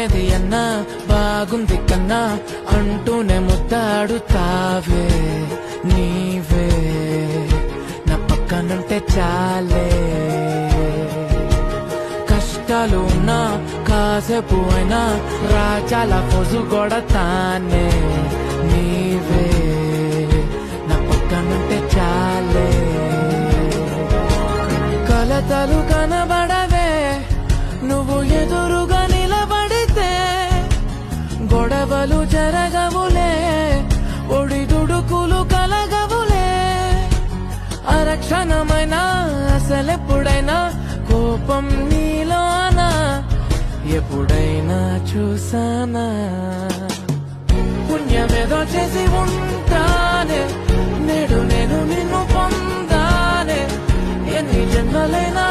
ఏది అన్నా బాగుంది కన్నా అంటూనే ముద్దాడుతావే నీవే నా పక్కనుంటే చాలే. కష్టాలు ఉన్నా కాసేపు అయినా రాజాల ఫోజు కొడతానే నీవే నా పక్కనుంటే చాలే. కలతలు కనబడవే నువ్వు ఎదురుగా నిలబడితే, గొడవలు జరగవులే ఒడిదుడుకులు కలగవులే. అరక్షణమైనా అసలెప్పుడైనా కోపం నీలోనా ఎప్పుడైనా చూసానా? పుణ్యమేదో చేసి ఉంటానే నేడు నేను నిన్ను పొందానే. ఎన్ని జన్మలైనా